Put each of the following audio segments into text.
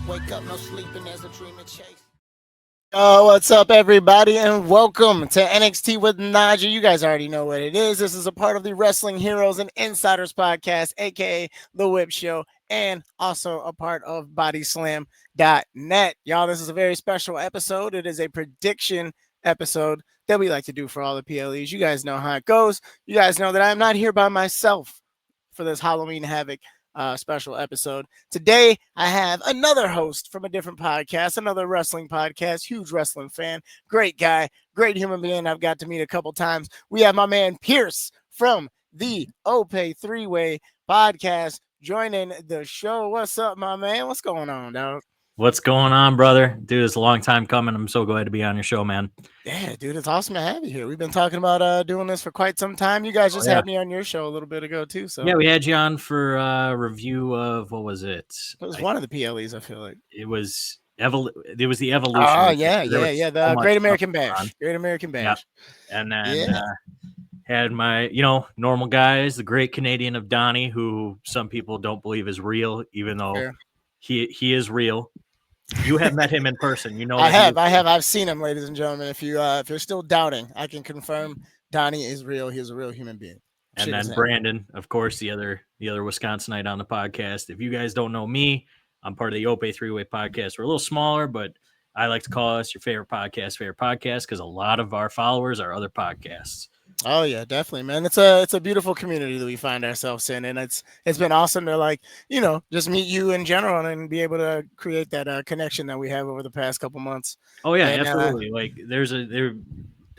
wake up, no sleeping, there's a dream to chase. Oh, what's up, everybody, and welcome to NXT with NaJee. You guys already know what it is. This is a part of the Wrestling Heroes and Insiders podcast, aka The Whip Show, and also a part of BodySlam.net. Y'all, this is a very special episode. It is a prediction episode that we like to do for all the PLEs. You guys know how it goes. You guys know that I'm not here by myself for this Halloween Havoc special episode. Today, I have another host from a different podcast, another wrestling podcast, huge wrestling fan, great guy, great human being I've got to meet a couple times. We have my man Pierce from the Ope-Eh-3way podcast joining the show. What's up, my man? What's going on, dog? What's going on, brother? Dude, it's a long time coming. I'm so glad to be on your show, man. Yeah, dude, it's awesome to have you here. We've been talking about doing this for quite some time. You guys just had me on your show a little bit ago, too. So yeah, we had you on for a review of, what was it? It was one of the PLEs, I feel like. It was the Evolution. Oh, yeah. The Great American Bash. Great American Bash. Yeah. And then had my, normal guys, the Great Canadian of Donnie, who some people don't believe is real, even though he is real. You have met him in person, I have. I've seen him, ladies and gentlemen. If you're still doubting, I can confirm Donnie is real. He's a real human being. And then Brandon, of course, the other Wisconsinite on the podcast. If you guys don't know me, I'm part of the Ope-Eh-3way podcast. We're a little smaller, but I like to call us your favorite podcast because a lot of our followers are other podcasts. Oh yeah, definitely, man. It's a beautiful community that we find ourselves in, and it's been awesome to just meet you in general and be able to create that connection that we have over the past couple months. Oh yeah, and, absolutely.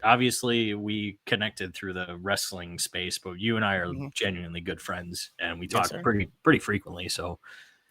Obviously we connected through the wrestling space, but you and I are genuinely good friends, and we talk pretty frequently. So.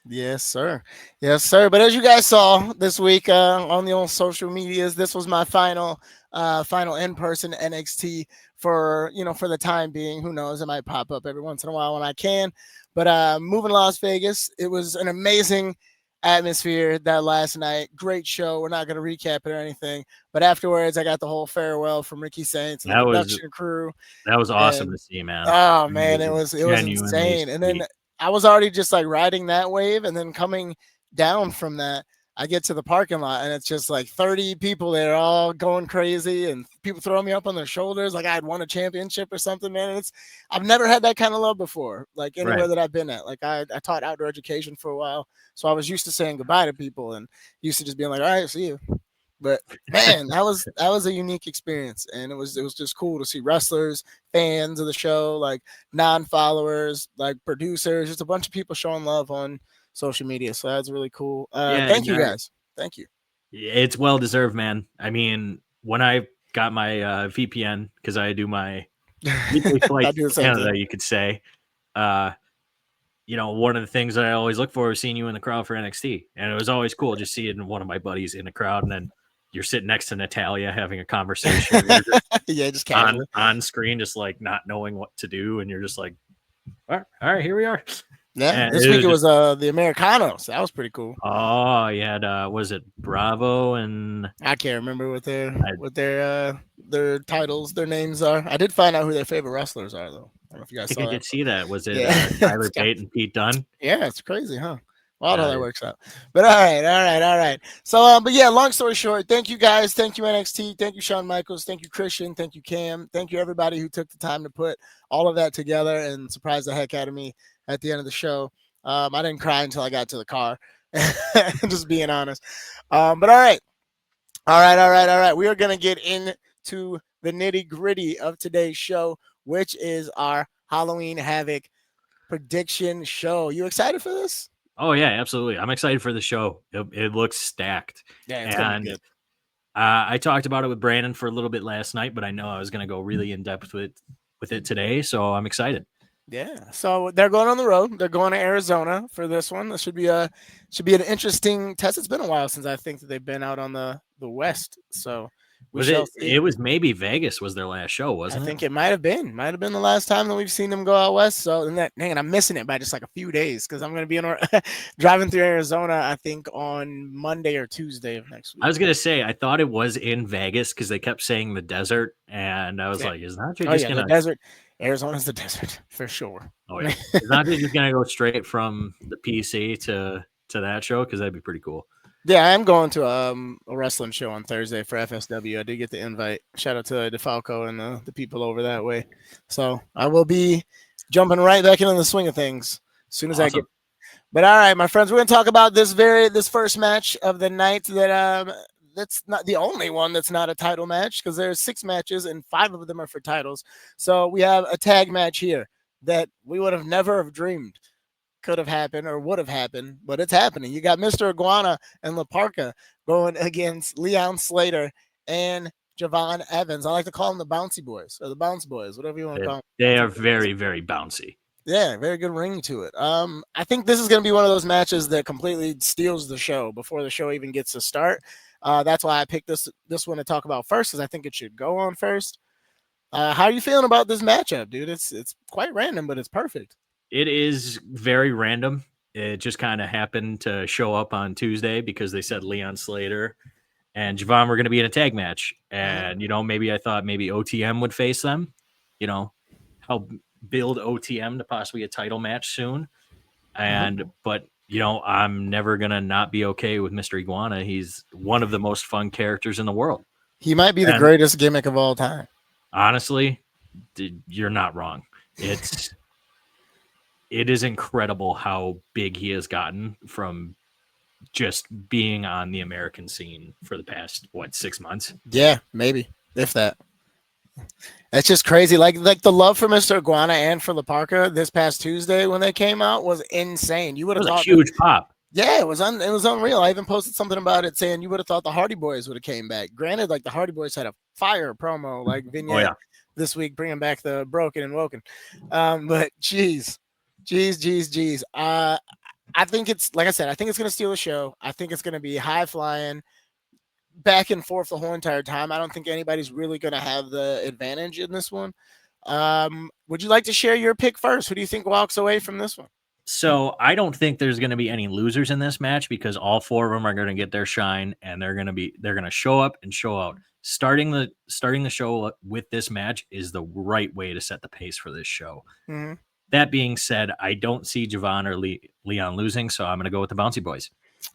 Yes, sir. But as you guys saw this week on the old social medias, this was my final in-person NXT for the time being. Who knows? It might pop up every once in a while when I can. But moving to Las Vegas, it was an amazing atmosphere that last night. Great show. We're not going to recap it or anything, but afterwards, I got the whole farewell from Ricky Saints and the production crew. That was awesome to see, man. Oh man, it was insane. And then I was already just like riding that wave, and then coming down from that, I get to the parking lot, and it's just like 30 people there, all going crazy, and people throwing me up on their shoulders like I had won a championship or something, man. I've never had that kind of love before, like anywhere that I've been at. Like I taught outdoor education for a while, so I was used to saying goodbye to people and used to just being like, all right, see you. But man, that was a unique experience, and it was just cool to see wrestlers, fans of the show, like non-followers, like producers, just a bunch of people showing love on social media. So that's really cool. Thank you guys. Thank you. It's well deserved, man. I mean, when I got my VPN, because I do my weekly flight to Canada, you could say, one of the things that I always look for is seeing you in the crowd for NXT, and it was always cool just seeing one of my buddies in the crowd, and then you're sitting next to Natalia having a conversation. Just on screen, just like not knowing what to do, and you're just like, all right, here we are. Yeah, and this week it was the Americanos. That was pretty cool. Oh, yeah, was it Bravo and I can't remember what their titles, their names are. I did find out who their favorite wrestlers are, though. I don't know if you guys saw I did see that. Was it Tyler Bate and Pete Dunne? Yeah, it's crazy, huh? Well, how that works out. But all right. So, but yeah, long story short, thank you guys. Thank you, NXT. Thank you, Shawn Michaels. Thank you, Christian. Thank you, Cam. Thank you, everybody who took the time to put all of that together and surprised the heck out of me at the end of the show. I didn't cry until I got to the car, just being honest. But all right. We are going to get into the nitty gritty of today's show, which is our Halloween Havoc prediction show. You excited for this? Oh yeah, absolutely. I'm excited for the show. It looks stacked. Yeah, it's gonna be good. I talked about it with Brandon for a little bit last night, but I know I was going to go really in depth with it today, so I'm excited. Yeah, so they're going on the road. They're going to Arizona for this one. This should be an interesting test. It's been a while since I think that they've been out on the West. So it was maybe Vegas was their last show, wasn't it? I think it might have been the last time that we've seen them go out west. So I'm missing it by just like a few days because I'm going to be driving through Arizona, I think on Monday or Tuesday of next week. I was going to say, I thought it was in Vegas because they kept saying the desert, and I was like, is NaJee just going to... the desert? Arizona's the desert for sure. Oh yeah, is NaJee just going to go straight from the PC to to that show because that'd be pretty cool. Yeah, I am going to a wrestling show on Thursday for FSW. I did get the invite. Shout out to DeFalco and the people over that way. So I will be jumping right back into the swing of things as soon as I get. But all right, my friends, we're going to talk about this first match of the night that's not the only one that's not a title match because there's 6 matches and 5 of them are for titles. So we have a tag match here that we would have never have dreamed could have happened or would have happened, but it's happening. You got Mr. Iguana and La Parka going against Leon Slater and Javon Evans. I like to call them the Bouncy Boys or the Bounce Boys, whatever you want to call them. They are very, very bouncy. Yeah, very good ring to it. I think this is going to be one of those matches that completely steals the show before the show even gets to start. That's why I picked this one to talk about first because I think it should go on first. How are you feeling about this matchup, dude? It's quite random, but it's perfect. It is very random. It just kind of happened to show up on Tuesday because they said Leon Slater and Javon were going to be in a tag match. And, maybe I thought maybe OTM would face them, help build OTM to possibly a title match soon. But, I'm never going to not be okay with Mr. Iguana. He's one of the most fun characters in the world. He might be the greatest gimmick of all time. Honestly, you're not wrong. It is incredible how big he has gotten from just being on the American scene for the past, 6 months? Yeah, maybe, if that. That's just crazy. Like the love for Mr. Iguana and for La Parka this past Tuesday when they came out was insane. You would have thought a huge pop. Yeah, it was unreal. I even posted something about it saying you would have thought the Hardy Boys would have came back. Granted, like the Hardy Boys had a fire promo vignette this week, bringing back the Broken and Woken. But geez. I think it's, like I said, I think it's going to steal the show. I think it's going to be high flying, back and forth the whole entire time. I don't think anybody's really going to have the advantage in this one. Would you like to share your pick first? Who do you think walks away from this one? So I don't think there's going to be any losers in this match because all 4 of them are going to get their shine and they're going to show up and show out. Starting the show with this match is the right way to set the pace for this show. Mm-hmm. That being said, I don't see Javon or Leon losing, so I'm going to go with the Bouncy Boys.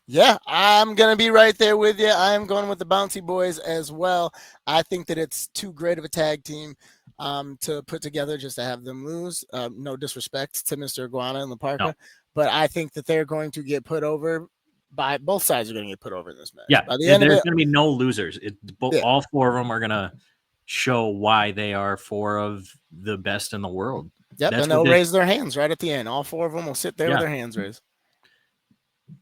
Yeah, I'm going to be right there with you. I'm going with the Bouncy Boys as well. I think that it's too great of a tag team to put together just to have them lose. No disrespect to Mr. Iguana and La Parka, but I think that they're going to get put over by both sides are going to get put over in this match. Yeah, there's going to be no losers. All 4 of them are going to show why they are 4 of the best in the world. Yep, and they'll raise their hands right at the end. All 4 of them will sit there with their hands raised.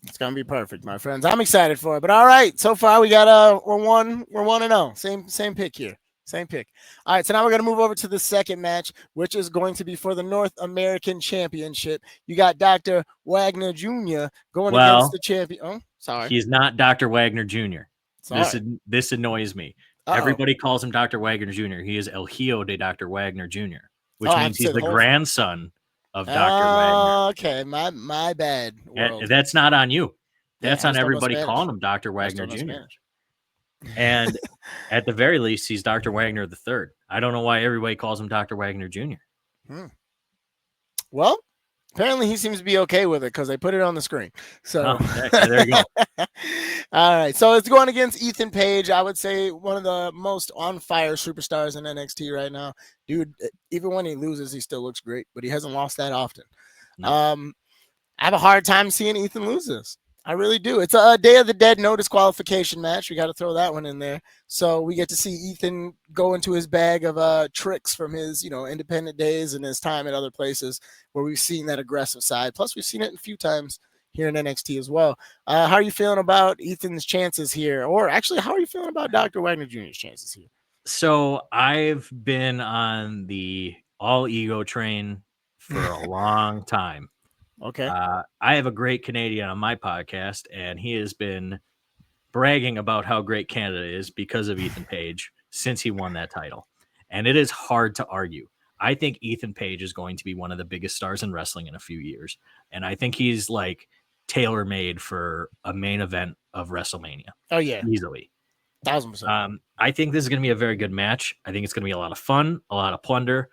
It's gonna be perfect, my friends. I'm excited for it. But all right, so far we got we're 1-0. Same pick here. Same pick. All right, so now we're gonna move over to the second match, which is going to be for the North American Championship. You got Dr. Wagner Jr. going against the champion. Oh, sorry. He's not Dr. Wagner Jr. This annoys me. Everybody calls him Dr. Wagner Jr. He is El Hijo de Dr. Wagner Jr., which means he's the grandson of Dr. Wagner. Okay, my bad. That's not on you. That's on everybody calling him Dr. Wagner Jr. And at the very least, he's Dr. Wagner III. I don't know why everybody calls him Dr. Wagner Jr. Well, apparently he seems to be okay with it because they put it on the screen. So there you go. All right. So it's going against Ethan Page. I would say one of the most on fire superstars in NXT right now. Dude, even when he loses, he still looks great, but he hasn't lost that often. No. I have a hard time seeing Ethan lose this. I really do. It's a Day of the Dead no disqualification match. We got to throw that one in there. So we get to see Ethan go into his bag of tricks from his, independent days and his time at other places where we've seen that aggressive side. Plus, we've seen it a few times here in NXT as well. How are you feeling about Ethan's chances here? Or actually, how are you feeling about Dr. Wagner Jr.'s chances here? So I've been on the all ego train for a long time. Okay. I have a great Canadian on my podcast, and he has been bragging about how great Canada is because of Ethan Page since he won that title. And it is hard to argue. I think Ethan Page is going to be one of the biggest stars in wrestling in a few years. And I think he's like tailor-made for a main event of WrestleMania. Oh, yeah. Easily. 1,000%. I think this is going to be a very good match. I think it's going to be a lot of fun, a lot of plunder.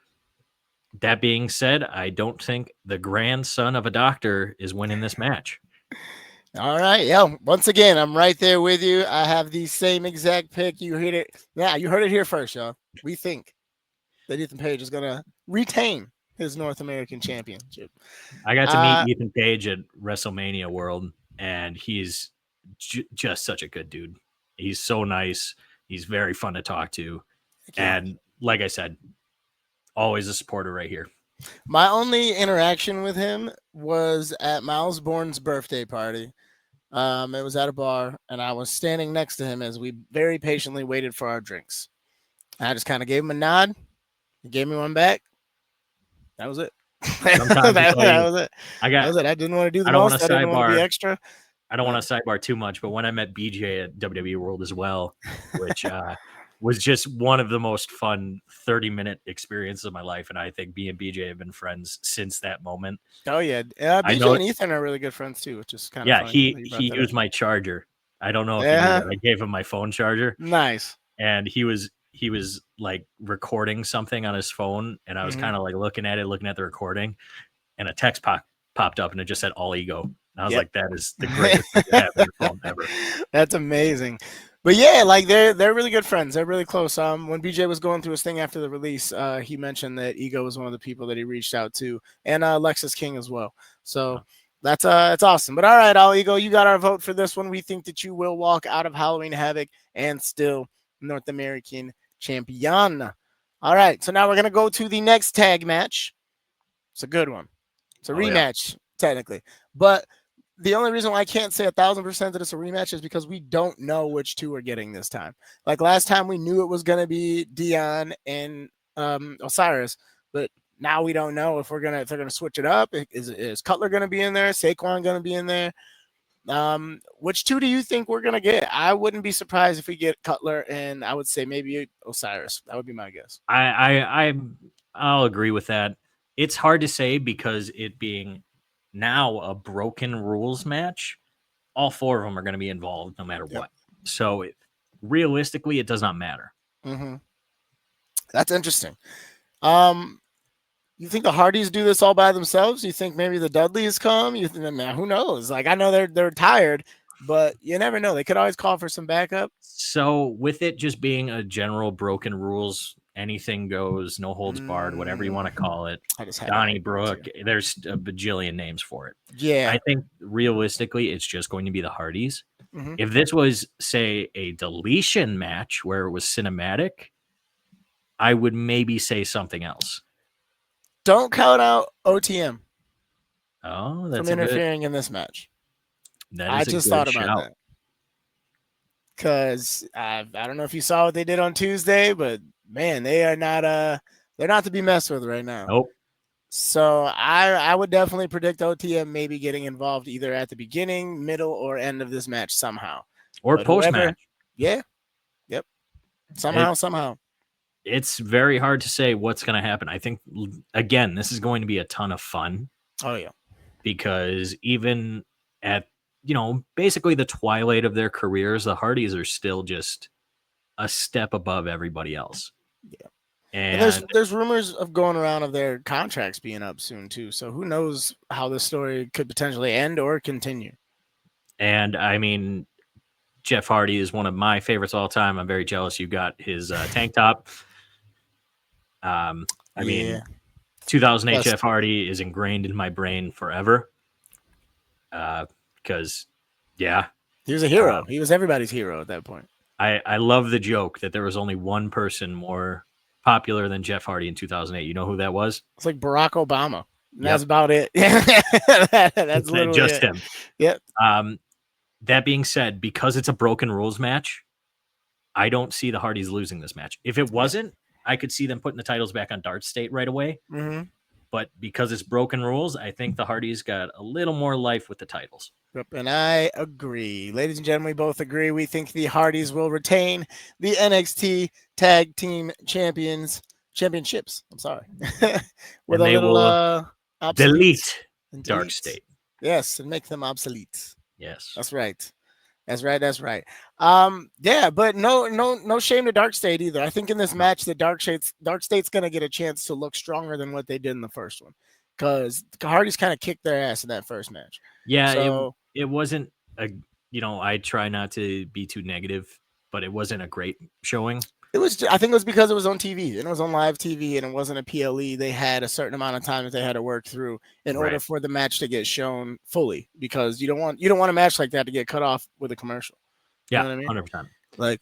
That being said, I don't think the grandson of a doctor is winning this match. All right, yo. Once again, I'm right there with you. I have the same exact pick. You heard it. Yeah, you heard it here first, y'all. We think that Ethan Page is gonna retain his North American Championship. I got to meet Ethan Page at WrestleMania World, and he's just such a good dude. He's so nice. He's very fun to talk to. And like I said, always a supporter right here. My only interaction with him was at Miles Bourne's birthday party. It was at a bar, and I was standing next to him as we very patiently waited for our drinks. I just kind of gave him a nod. He gave me one back. That was it. that was it. I didn't want to do the most. I didn't want to be extra. I don't want to sidebar too much, but when I met BJ at WWE World as well, which was just one of the most fun 30-minute experiences of my life. And I think me and BJ have been friends since that moment. Oh, yeah. BJ and Ethan are really good friends, too, which is kind of funny. He used my charger. I don't know if you knew that. I gave him my phone charger. Nice. And he was like recording something on his phone, and I was kind of like looking at the recording, and a text popped up, and it just said all ego. And I was like, that is the greatest thing to have in your phone ever. That's amazing. But yeah, like they're really good friends. They're really close. When BJ was going through his thing after the release, he mentioned that Ego was one of the people that he reached out to, and Lexus King as well. So that's awesome. But all right, all Ego, you got our vote for this one. We think that you will walk out of Halloween Havoc and still North American champion. All right, so now we're gonna go to the next tag match. It's a good one. It's a rematch, technically, but the only reason why I can't say 1,000% that it's a rematch is because we don't know which two we're getting this time. Like last time, we knew it was going to be Dion and Osiris, but now we don't know if they're gonna switch it up. Is Cutler going to be in there? Saquon going to be in there? Which two do you think we're going to get? I wouldn't be surprised if we get Cutler, and I would say maybe Osiris. That would be my guess. I'll agree with that. It's hard to say because it being now a broken rules match, all four of them are going to be involved no matter what. So realistically, it does not matter. Mm-hmm. That's interesting. You think the Hardys do this all by themselves? You think maybe the Dudleys come? You think, man, who knows? Like, I know they're tired, but you never know. They could always call for some backup. So with it just being a general broken rules, anything goes, no holds barred, whatever you want to call it. Donnybrook, there's a bajillion names for it. Yeah. I think realistically, it's just going to be the Hardys. Mm-hmm. If this was, say, a deletion match where it was cinematic, I would maybe say something else. Don't count out OTM. Oh, that's from interfering in this match. I just thought about that. Because I don't know if you saw what they did on Tuesday, but man, they are not they're not to be messed with right now. Nope. So I would definitely predict OTM maybe getting involved either at the beginning, middle, or end of this match somehow. Or post-match. Yeah. Yep. Somehow. It's very hard to say what's going to happen. I think, again, this is going to be a ton of fun. Oh, yeah. Because even at, basically the twilight of their careers, the Hardys are still just a step above everybody else. Yeah. And there's rumors of going around of their contracts being up soon too. So who knows how this story could potentially end or continue. And I mean, Jeff Hardy is one of my favorites all time. I'm very jealous you got his tank top. I mean, 2008 Jeff Hardy is ingrained in my brain forever. Because, he was a hero. He was everybody's hero at that point. I love the joke that there was only one person more popular than Jeff Hardy in 2008. You know who that was? It's like Barack Obama. That's about it. That's literally just him. Yep. That being said, because it's a broken rules match, I don't see the Hardys losing this match. If it wasn't, I could see them putting the titles back on Dark State right away. Mm-hmm. But because it's broken rules, I think the Hardys got a little more life with the titles. Yep, and I agree. Ladies and gentlemen, we both agree. We think the Hardys will retain the NXT Tag Team Championships. I'm sorry. With and they will delete Dark State. Yes, and make them obsolete. Yes. That's right. But no shame to Dark State either. I think in this match, the Dark State's going to get a chance to look stronger than what they did in the first one, because the Hardys kind of kicked their ass in that first match. Yeah, so, it wasn't I try not to be too negative, but it wasn't a great showing. I think it was because it was on TV and it was on live TV and it wasn't a PLE. They had a certain amount of time that they had to work through in order for the match to get shown fully, because you don't want a match like that to get cut off with a commercial. Yeah, you know what I mean? 100%. Like,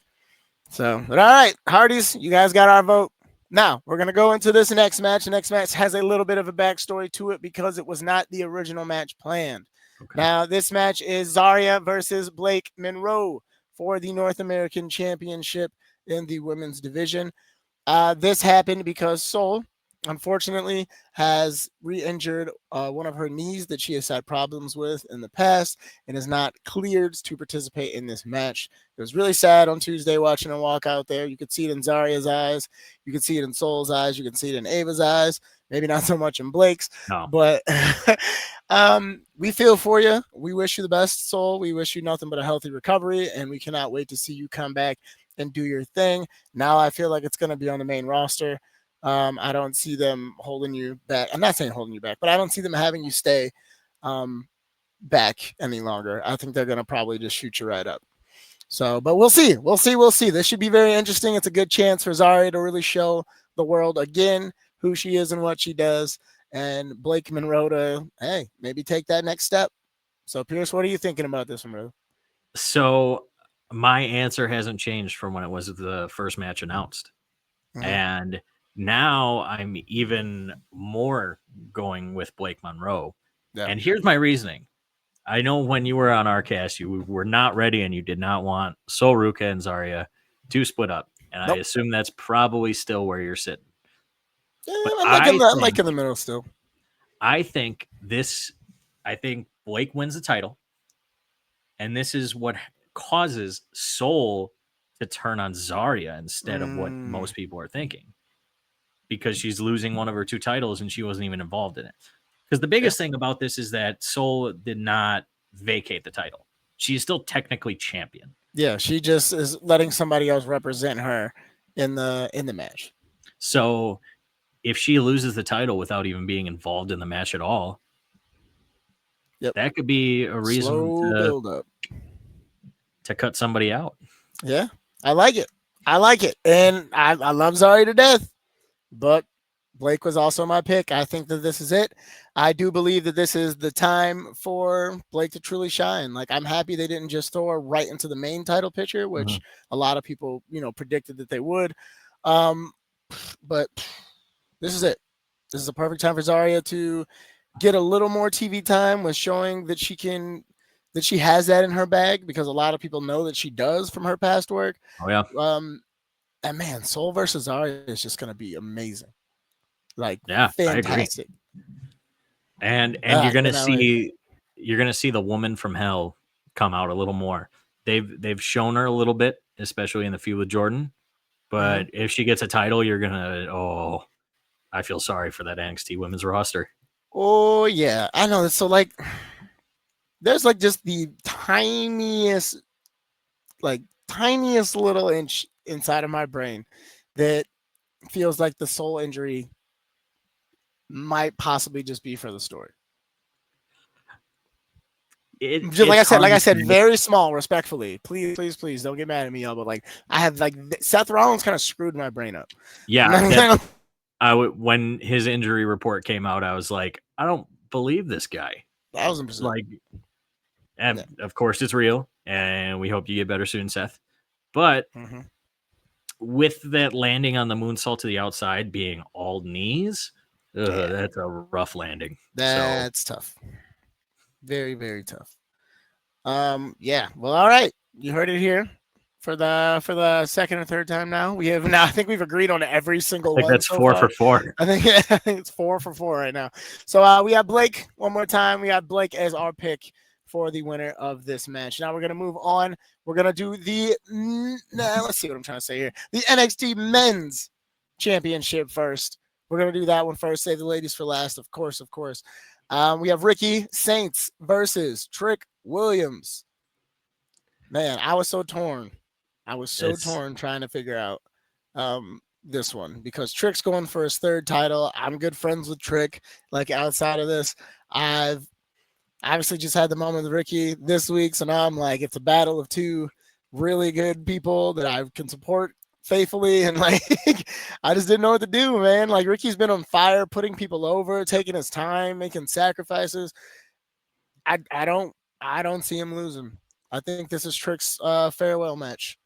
so, but all right, Hardys, you guys got our vote. Now we're gonna go into this next match. The next match has a little bit of a backstory to it because it was not the original match planned. Okay. Now this match is Zarya versus Blake Monroe for the North American Championship in the women's division. This happened because Sol, unfortunately, has re-injured one of her knees that she has had problems with in the past and is not cleared to participate in this match. It was really sad on Tuesday watching her walk out there. You could see it in Zarya's eyes. You could see it in Sol's eyes. You can see it in Ava's eyes. Maybe not so much in Blake's, but we feel for you. We wish you the best, Sol. We wish you nothing but a healthy recovery, and we cannot wait to see you come back and do your thing. Now I feel like it's going to be on the main roster. I don't see them holding you back. I'm not saying holding you back, but I don't see them having you stay back any longer. I think they're going to probably just shoot you right up. So, but we'll see. We'll see. This should be very interesting. It's a good chance for Zarya to really show the world again who she is and what she does, and Blake Monroe to, hey, maybe take that next step. So, Pierce, what are you thinking about this one, bro? So, my answer hasn't changed from when it was the first match announced. Mm-hmm. And now I'm even more going with Blake Monroe. Yeah. And here's my reasoning. I know when you were on our cast, you were not ready and you did not want Sol Ruca and Zarya to split up. And I assume that's probably still where you're sitting. Yeah, I'm like in the middle still. I think Blake wins the title. And this is what causes Sol to turn on Zarya instead of what most people are thinking, because she's losing one of her 2 titles and she wasn't even involved in it. Because the biggest thing about this is that Sol did not vacate the title. She's still technically champion. Yeah, she just is letting somebody else represent her in the match. So if she loses the title without even being involved in the match at all, that could be a reason to cut somebody out. Yeah, I like it. And I love Zarya to death, but Blake was also my pick. I think that this is it. I do believe that this is the time for Blake to truly shine. Like, I'm happy they didn't just throw her right into the main title picture, which a lot of people, predicted that they would. But this is it. This is a perfect time for Zarya to get a little more TV time with showing that she has that in her bag, because a lot of people know that she does from her past work. Oh yeah. And man, Sol versus Zarya is just going to be amazing. Like, yeah, fantastic. And you're going to see the woman from hell come out a little more. They've shown her a little bit, especially in the feud with Jordan. But if she gets a title, you're going to, I feel sorry for that NXT women's roster. Oh yeah, I know. So like, there's like just the tiniest little inch inside of my brain that feels like the Sol injury might possibly just be for the story. Like I said, very small, respectfully. Please don't get mad at me, y'all. But like, I have Seth Rollins kind of screwed my brain up. Yeah. When his injury report came out, I was like, I don't believe this guy. 1,000%. Like, and of course it's real, and we hope you get better soon, Seth. But with that landing on the moonsault to the outside being all knees, that's a rough landing. That's tough. Very, very tough. Yeah. Well, all right. You heard it here for the second or third time now. I think we've agreed on every single one. That's 4 for 4. I think it's 4 for 4 right now. So we got Blake one more time. We got Blake as our pick for the winner of this match. Now we're gonna move on. We're gonna do let's see what I'm trying to say here. The NXT Men's Championship first. We're gonna do that one first. Save the ladies for last, of course. We have Ricky Saints versus Trick Williams. Man, I was so torn. Torn trying to figure out this one, because Trick's going for his 3rd title. I'm good friends with Trick. Like, outside of this, obviously just had the moment with Ricky this week, so now I'm like, it's a battle of two really good people that I can support faithfully, and like I just didn't know what to do, man. Like Ricky's been on fire, putting people over, taking his time, making sacrifices. I don't see him losing. I think this is Trick's farewell match.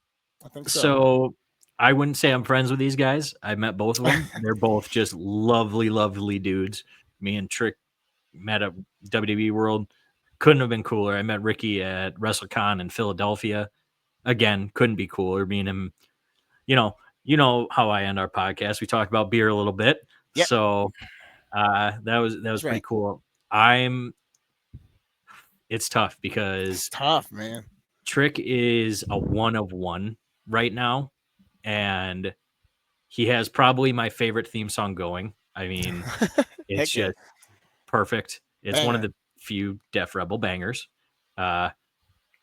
I think so. So I wouldn't say I'm friends with these guys. I met both of them. They're both just lovely, lovely dudes. Me and Trick met at WWE World. Couldn't have been cooler. I met Ricky at WrestleCon in Philadelphia. Again, couldn't be cooler. Me and him, you know how I end our podcast. We talked about beer a little bit. Yep. So that was pretty cool. It's tough because it's tough, man. Trick is a one of one right now, and he has probably my favorite theme song going. I mean, it's just perfect. It's one of the few Def Rebel bangers.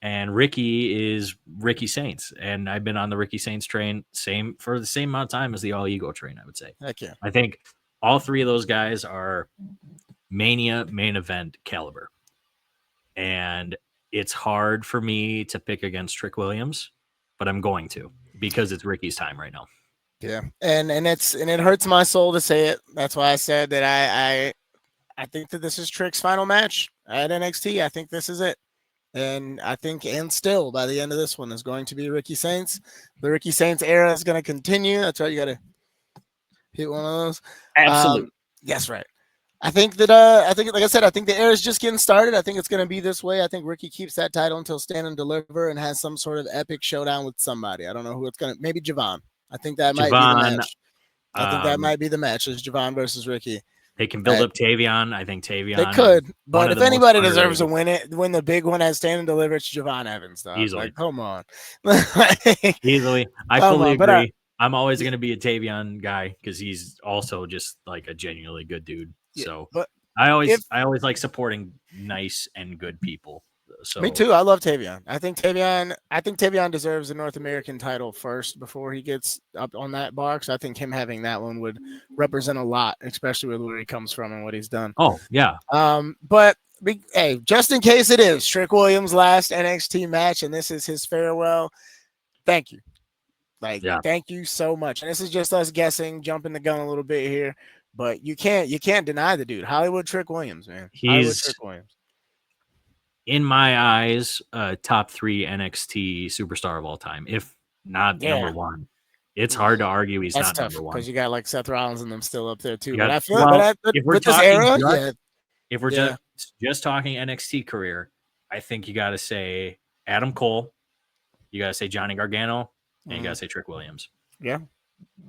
And Ricky is Ricky Saints, and I've been on the Ricky Saints train for the same amount of time as the All Ego train, I would say. Heck yeah. I think all three of those guys are Mania main event caliber. And it's hard for me to pick against Trick Williams, but I'm going to because it's Ricky's time right now. Yeah, and it hurts my soul to say it. That's why I said that I think that this is Trick's final match at NXT. I think this is it. And I think, and still by the end of this one is going to be Ricky Saints. The Ricky Saints era is going to continue. That's right. You got to hit one of those. Absolutely. Yes, right. I think that, like I said, I think the era is just getting started. I think it's going to be this way. I think Ricky keeps that title until Stand and Deliver and has some sort of epic showdown with somebody. I don't know who it's going to, maybe Javon. I think that might be the match. I think that might be the match. Is Javon versus Ricky. They can build up Tavion. I think Tavion. They could, but if anybody deserves to win the big one as Stand and Deliver, it's Javon Evans. Though. Easily. Like, come on. Easily. I fully agree. I'm always going to be a Tavion guy because he's also just like a genuinely good dude. Yeah, so but I always like supporting nice and good people. So me too. I love Tavion. I think Tavion deserves the North American title first before he gets up on that box. I think him having that one would represent a lot, especially with where he comes from and what he's done. Oh yeah. But hey, just in case it is Trick Williams' last NXT match and this is his farewell, thank you. Thank you so much. And this is just us guessing, jumping the gun a little bit here, but you can't deny the dude. Hollywood Trick Williams, man. Hollywood Trick Williams. In my eyes, top 3 NXT superstar of all time, if not number one. It's hard to argue he's not number one because you got like Seth Rollins and them still up there too. But I feel if we're talking if we're just talking NXT career, I think you got to say Adam Cole, you got to say Johnny Gargano, and you got to say Trick Williams. Yeah,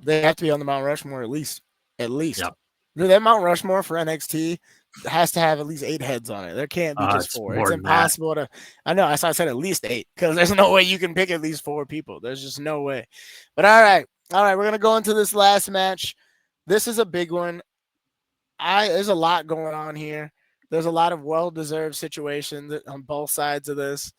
they have to be on the Mount Rushmore at least. Yep. That Mount Rushmore for NXT has to have at least 8 heads on it. There can't be just 4. It's impossible to. I know. I said at least 8 because there's no way you can pick at least 4 people. There's just no way. But all right. We're gonna go into this last match. This is a big one. There's a lot going on here. There's a lot of well-deserved situations on both sides of this.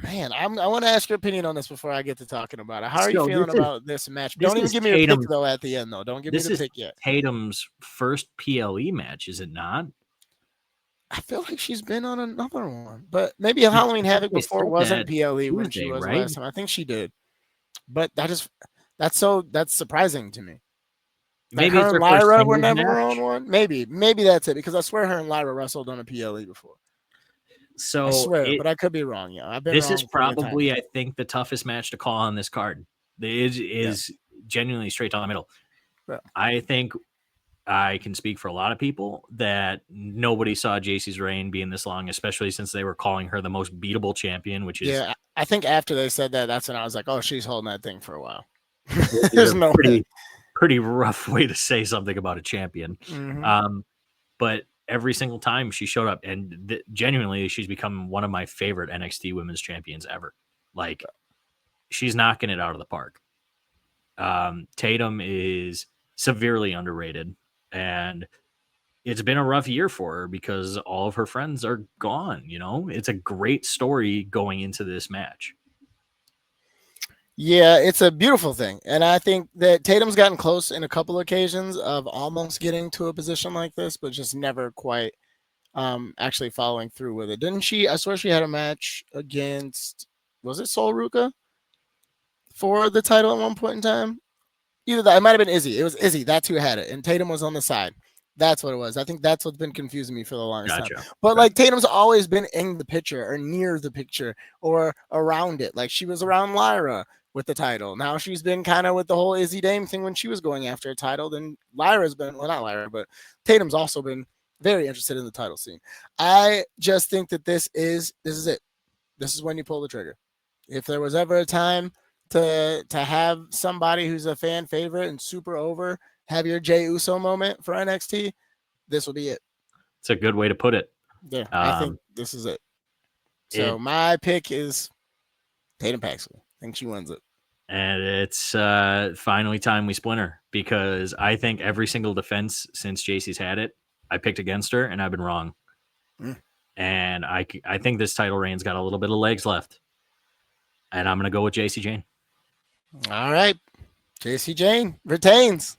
Man, I want to ask your opinion on this before I get to talking about it. How are you feeling about this match? Don't even give me a pick, though, at the end, though. Don't give me the pick yet. Tatum's first PLE match, is it not? I feel like she's been on another one. But maybe Halloween Havoc before wasn't PLE when she was last time. I think she did. But that's surprising to me. Maybe her and Lyra were never on one. Maybe that's it, because I swear her and Lyra wrestled on a PLE before. So I swear, but I could be wrong. Yeah, this is probably, I think, the toughest match to call on this card. It is genuinely straight down the middle. Yeah. I think I can speak for a lot of people that nobody saw JC's reign being this long, especially since they were calling her the most beatable champion, which is I think after they said that, that's when I was like, oh, she's holding that thing for a while. There's no pretty rough way to say something about a champion. Mm-hmm. But every single time she showed up, and genuinely, she's become one of my favorite NXT women's champions ever. Like, she's knocking it out of the park. Tatum is severely underrated, and it's been a rough year for her because all of her friends are gone. You know, it's a great story going into this match. Yeah, it's a beautiful thing. And I think that Tatum's gotten close in a couple occasions of almost getting to a position like this, but just never quite actually following through with it. Didn't she? I swear she had a match against, was it Sol Ruka for the title at one point in time? Either that, it might have been Izzy. It was Izzy. That's who had it, and Tatum was on the side. That's what it was. I think that's what's been confusing me for the longest time. But Okay. like Tatum's always been in the picture or near the picture or around it. Like she was around Lyra with the title. Now she's been kind of with the whole Izzy Dame thing when she was going after a title. Then Lyra's been, well, not Lyra, but Tatum's also been very interested in the title scene. I just think that this is it. This is when you pull the trigger. If there was ever a time to have somebody who's a fan favorite and super over, have your Jey Uso moment for NXT, this will be it. It's a good way to put it. Yeah, I think this is it. So my pick is Tatum Paxley. I think she wins it. And it's finally time we splinter, because I think every single defense since JC's had it, I picked against her, and I've been wrong. And I think this title reign's got a little bit of legs left. And I'm going to go with JC Jane. All right. JC Jane retains.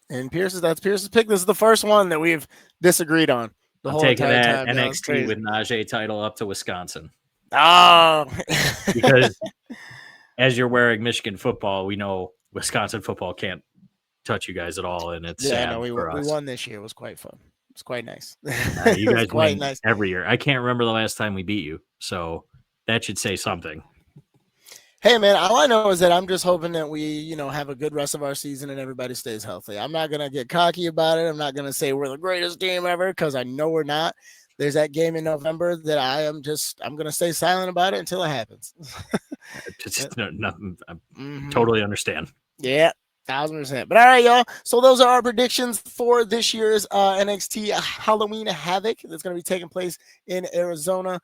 And that's Pierce's pick. This is the first one that we've disagreed on. I'm taking that NXT with NaJee title up to Wisconsin. Oh. Because as you're wearing Michigan football, we know Wisconsin football can't touch you guys at all. And it's sad no, we for us. won this year. It was quite fun. It was quite nice. You guys win every year. I can't remember the last time we beat you. So that should say something. Hey, man, all I know is that I'm just hoping that we, have a good rest of our season and everybody stays healthy. I'm not going to get cocky about it. I'm not going to say we're the greatest team ever, because I know we're not. There's that game in November that I'm going to stay silent about it until it happens. Nothing. Totally understand. Yeah. 1,000%. But all right, y'all. So those are our predictions for this year's NXT Halloween Havoc that's going to be taking place in Arizona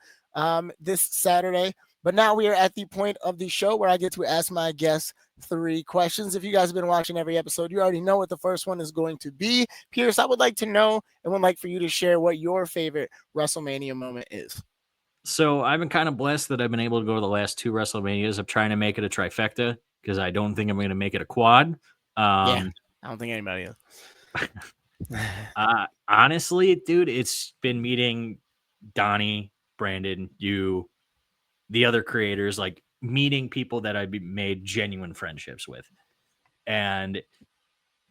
this Saturday. But now we are at the point of the show where I get to ask my guests 3 questions. If you guys have been watching every episode, you already know what the first one is going to be. Pierce, I would like to know and would like for you to share what your favorite WrestleMania moment is. So I've been kind of blessed that I've been able to go to the last 2 WrestleManias. I'm trying to make it a trifecta, because I don't think I'm going to make it a quad. Yeah, I don't think anybody is. Honestly, dude, it's been meeting Donnie, Brandon, you, the other creators, like meeting people that I've made genuine friendships with. And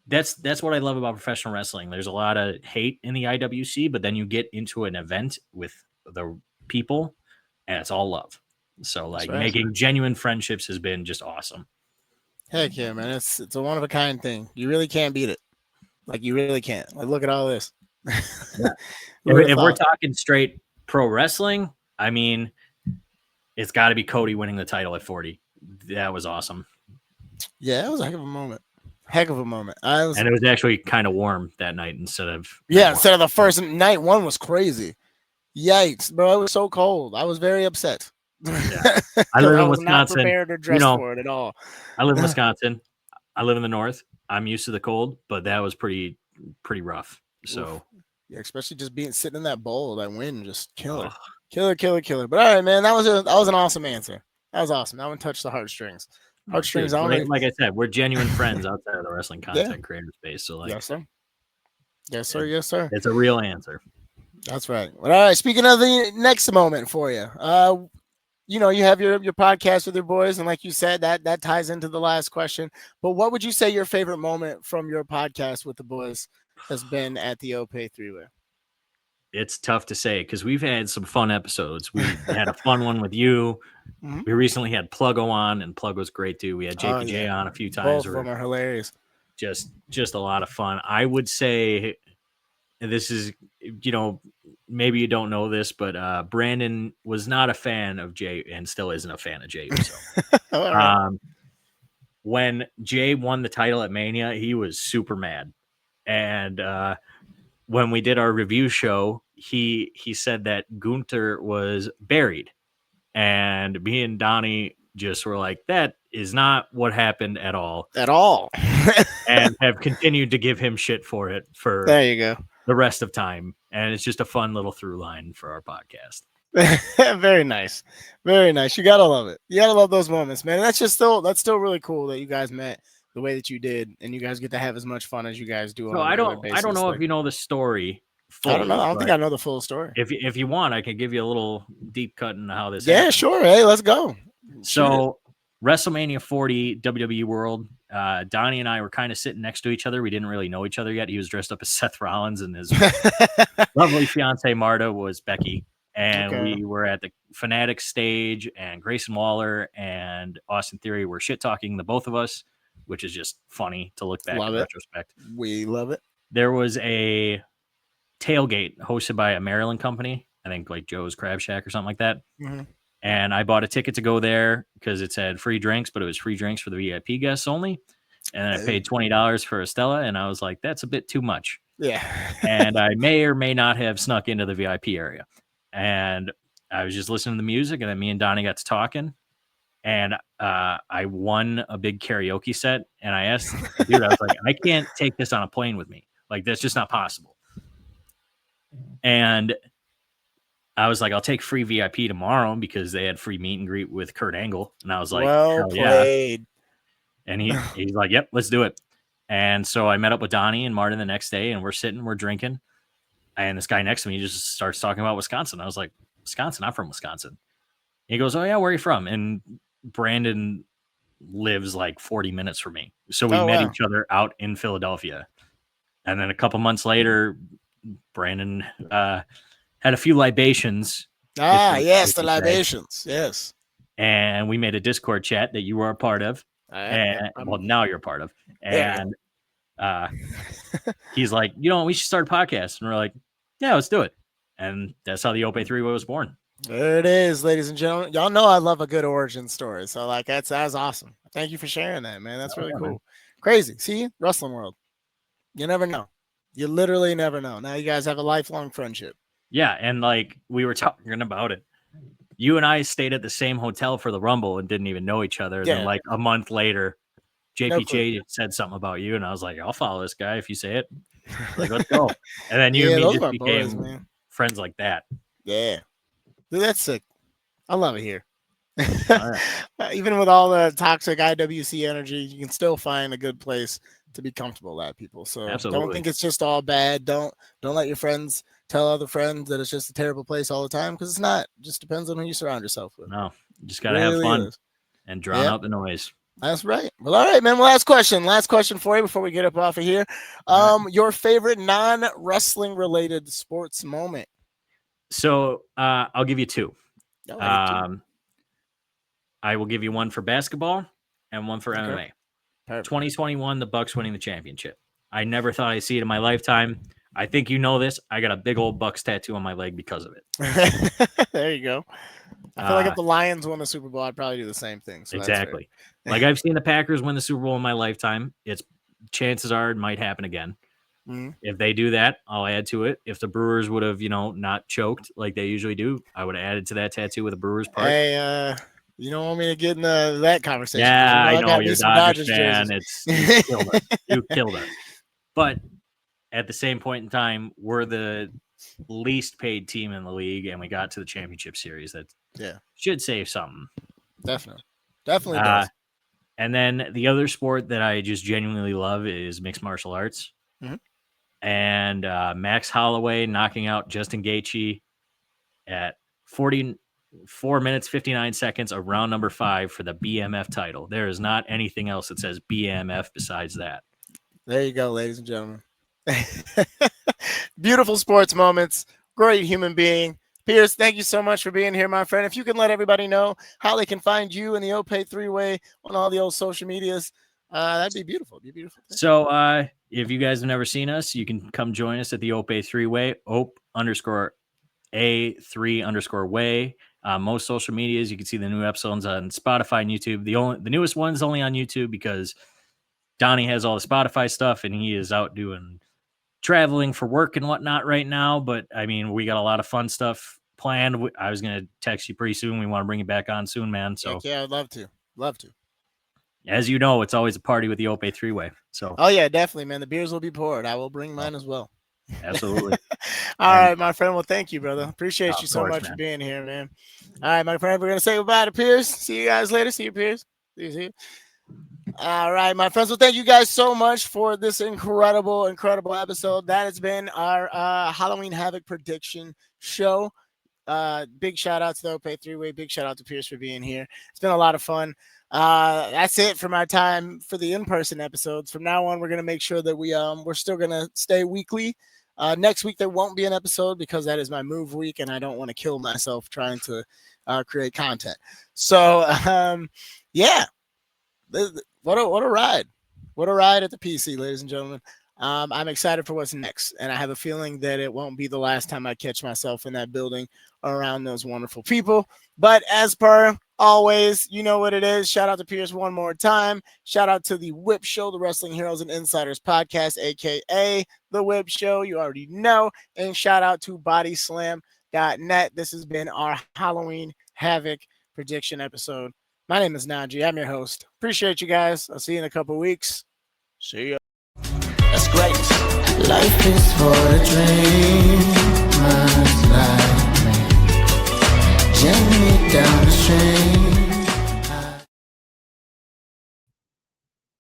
that's what I love about professional wrestling. There's a lot of hate in the IWC, but then you get into an event with the people and it's all love. So like making genuine friendships has been just awesome. Heck yeah, man. It's a one of a kind thing. You really can't beat it. Like you really can't. Like look at all this. Yeah. If we're talking straight pro wrestling, I mean, it's got to be Cody winning the title at 40. That was awesome. Yeah, it was a heck of a moment. And it was actually kind of warm that night instead of the first night. One was crazy. Yikes, bro! It was so cold. I was very upset. Yeah. I live in Wisconsin. Not prepared to dress for it at all. I live in Wisconsin. I live in the north. I'm used to the cold, but that was pretty rough. So yeah, especially just sitting in that bowl, that wind, just killer. But all right, man, that was an awesome answer. That was awesome. That one touched the heartstrings. Heartstrings only. Like I said, we're genuine friends outside of the wrestling content creator space. So like, yes, sir. It's a real answer. That's right. All right. Speaking of the next moment for you, you have your podcast with your boys, and like you said, that ties into the last question. But what would you say your favorite moment from your podcast with the boys has been at the Ope-Eh-3way? It's tough to say because we've had some fun episodes. We had a fun one with you. Mm-hmm. We recently had Pluggo on, and Plug was great too. We had JPJ on a few times. Both of them are hilarious. Just a lot of fun. I would say this is, maybe you don't know this, but Brandon was not a fan of Jay and still isn't a fan of Jay. So when Jay won the title at Mania, he was super mad. And when we did our review show, he said that Gunther was buried. And me and Donnie just were like, that is not what happened at all. And have continued to give him shit for it for there you go. The rest of time. And it's just a fun little through line for our podcast. Very nice. Very nice. You gotta love it. You gotta love those moments, man. That's still really cool that you guys met the way that you did, and you guys get to have as much fun as you guys do on So a regular basis. I don't know like, if you know the story fully. I don't know. I don't think I know the full story. If you want, I can give you a little deep cut into how this. Yeah, happened. sure. Hey, let's go. So WrestleMania 40 WWE World. Donnie and I were kind of sitting next to each other. We didn't really know each other yet. He was dressed up as Seth Rollins, and his lovely fiance Marta was Becky. And we were at the Fanatic stage, and Grayson Waller and Austin Theory were shit talking the both of us, which is just funny to look back in retrospect. We love it. There was a tailgate hosted by a Maryland company, I think like Joe's Crab Shack or something like that. Mm-hmm. And I bought a ticket to go there because it said free drinks, but it was free drinks for the VIP guests only. And then I paid $20 for Estella, and I was like, that's a bit too much. Yeah. And I may or may not have snuck into the VIP area. And I was just listening to the music, and then me and Donnie got to talking. And I won a big karaoke set. And I asked the dude, I was like, I can't take this on a plane with me. Like, that's just not possible. And I was like, I'll take free VIP tomorrow because they had free meet and greet with Kurt Angle. And I was like, well played. Yeah. And he's like, yep, let's do it. And so I met up with Donnie and Martin the next day, and we're drinking. And this guy next to me just starts talking about Wisconsin. I was like, Wisconsin? I'm from Wisconsin. He goes, oh, yeah, where are you from? And Brandon lives like 40 minutes from me. So we met each other out in Philadelphia. And then a couple months later, Brandon had a few libations. Yes, the libations. Yes. And we made a Discord chat that you were a part of. Well, now you're a part of. And he's like, we should start a podcast. And we're like, yeah, let's do it. And that's how the Ope-Eh-3way was born. There it is, ladies and gentlemen. Y'all know I love a good origin story. So like that's awesome. Thank you for sharing that, man. That's really cool. Man. Crazy. See, wrestling world. You never know. You literally never know. Now you guys have a lifelong friendship. Yeah, and like we were talking about it. You and I stayed at the same hotel for the Rumble and didn't even know each other. Yeah. Then like a month later, JPJ said something about you, and I was like, I'll follow this guy if you say it. Like, let's go. And then you and me just became friends like that. Yeah. Dude, that's sick. I love it here. Even with all the toxic IWC energy, you can still find a good place to be comfortable at, people. So Don't think it's just all bad. Don't let your friends tell other friends that it's just a terrible place all the time, because it's not. It just depends on who you surround yourself with. No, you just gotta have fun and drown out the noise. That's right. Well, all right, man. Last question for you before we get up off of here. Your favorite non-wrestling related sports moment? So I'll give you two. I will give you one for basketball and one for MMA. Perfect. 2021, the Bucks winning the championship. I never thought I'd see it in my lifetime. I think you know this. I got a big old Bucks tattoo on my leg because of it. There you go. I feel like if the Lions won the Super Bowl, I'd probably do the same thing. So exactly. Like I've seen the Packers win the Super Bowl in my lifetime. Chances are it might happen again. Mm-hmm. If they do that, I'll add to it. If the Brewers would have, not choked like they usually do, I would have added to that tattoo with a Brewers part. Hey, you don't want me to get into that conversation. Yeah, I know you're a Dodgers fan. You killed us. But at the same point in time, we're the least paid team in the league, and we got to the championship series. That should say something. Definitely does. And then the other sport that I just genuinely love is mixed martial arts. Mm-hmm. And Max Holloway knocking out Justin Gaethje at 44 minutes 59 seconds of round number 5 for the BMF title. There is not anything else that says BMF besides that. There you go, ladies and gentlemen. Beautiful sports moments. Great human being. Pierce, thank you so much for being here, my friend. If you can let everybody know how they can find you in the Ope-Eh-3way on all the old social medias, that'd be beautiful. So if you guys have never seen us, you can come join us at the Ope-Eh-3way, Ope_A3_way. Most social medias, you can see the new episodes on Spotify and YouTube. The newest one's only on YouTube because Donnie has all the Spotify stuff and he is out doing traveling for work and whatnot right now. But I mean, we got a lot of fun stuff planned. I was going to text you pretty soon. We want to bring you back on soon, man. So yeah, I'd love to. As you know, it's always a party with the Ope-Eh-3way. So yeah, definitely, man. The beers will be poured. I will bring mine as well. Absolutely. All right, my friend. Well, thank you, brother. Appreciate you so much man. for being here, man. All right, my friend. We're gonna say goodbye to Pierce. See you guys later. See you, Pierce. See you. All right, my friends. Well, thank you guys so much for this incredible episode. That has been our Halloween Havoc prediction show. Big shout out to the Ope-Eh-3way. Big shout out to Pierce for being here. It's been a lot of fun. That's it for my time for the in-person episodes. From now on, we're gonna make sure that we're still gonna stay weekly. Next week there won't be an episode because that is my move week, and I don't want to kill myself trying to create content. So yeah. What a ride. What a ride at the PC, ladies and gentlemen. I'm excited for what's next, and I have a feeling that it won't be the last time I catch myself in that building around those wonderful people. But as per always, you know what it is. Shout out to Pierce one more time. Shout out to the Whip Show, the Wrestling Heroes and Insiders podcast, aka the Whip Show. You already know. And shout out to bodyslam.net. This has been our Halloween Havoc prediction episode. My name is NaJee. I'm your host. Appreciate you guys. I'll see you in a couple weeks. See ya. That's great. Life is for the dreamers like me. Journey down the stream.